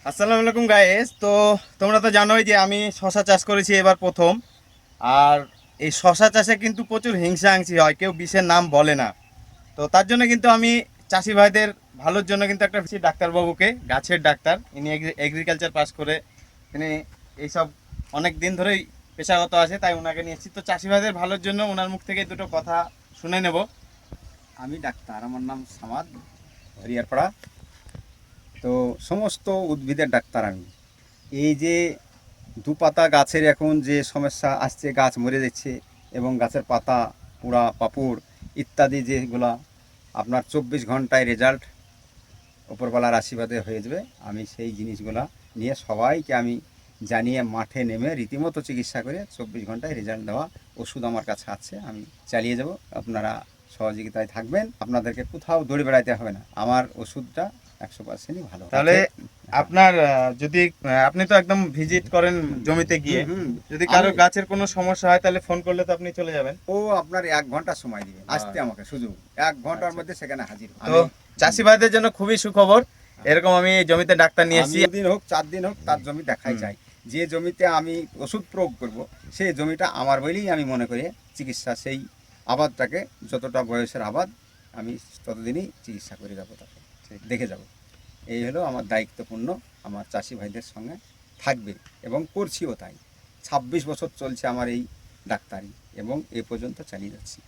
আসসালামু আলাইকুম গাইস। তো তোমরা তো জানোই যে আমি শশা চাষ করেছি এবার প্রথম। আর এই শশা চাষে কিন্তু প্রচুর হিংসাহিংসি হয়, কেউ বিষের নাম বলে না। তো তার জন্য কিন্তু আমি চাষি ভাইদের ভালোর জন্য কিন্তু একটা ডাক্তারবাবুকে, গাছের ডাক্তার, ইনি এগ্রিকালচার পাস করে, তিনি এইসব অনেক দিন ধরেই পেশাগত আছে, তাই ওনাকে নিয়ে এসেছি। তো চাষি ভাইদের ভালোর জন্য ওনার মুখ থেকে দুটো কথা শুনে নেব। আমি ডাক্তার, আমার নাম সামাদ হরিয়ারপাড়া। তো সমস্ত উদ্ভিদের ডাক্তার আমি। এই যে দুপাতা গাছের এখন যে সমস্যা আসছে, গাছ মরে যাচ্ছে এবং গাছের পাতা পোড়া পাপড় ইত্যাদি, যেগুলা আপনার 24 ঘন্টায় রেজাল্ট ওপরবেলার আশীর্বাদে হয়ে যাবে, আমি সেই জিনিসগুলা নিয়ে সবাইকে আমি জানিয়ে মাঠে নেমে রীতিমতো চিকিৎসা করে 24 ঘন্টায় রেজাল্ট দেওয়া ওষুধ আমার কাছে আছে, আমি চালিয়ে যাব। আপনারা সহযোগিতায় থাকবেন, আপনাদেরকে কোথাও দৌড়ে বেড়াইতে হবে না, আমার ওষুধটা 100%ই ভালো। তাহলে আপনার যদি আপনি তো একদম ভিজিট করেন জমিতে গিয়ে, যদি কারো গাছের কোনো সমস্যা হয় তাহলে ফোন করলে তো আপনি চলে যাবেন। ও আপনার 1 ঘন্টা সময় দিবেন আসতে, আমাকে শুধু 1 ঘন্টার মধ্যে সেখানে হাজির। তো চাষি ভাইদের জন্য খুবই সুখবর, এরকম আমি জমিতে ডাক্তার নিয়ে এসেছি। 2 দিন হোক 4 দিন হোক তার জমি দেখাই যায়। যে জমিতে আমি ওষুধ প্রয়োগ করব সেই জমিটা আমার বলেই আমি মনে করি চিকিৎসা, সেই আবাদটাকে, যতটা বয়সের আবাদ আমি ততদিনই চিকিৎসা করে যাবো, তাকে দেখে যাব। এই হলো আমার দায়িত্বপূর্ণ, আমার চাষি ভাইদের সঙ্গে থাকবে এবং করছিও তাই। 26 বছর চলছে আমার এই ডাক্তারি এবং এ পর্যন্ত চালিয়ে যাচ্ছি।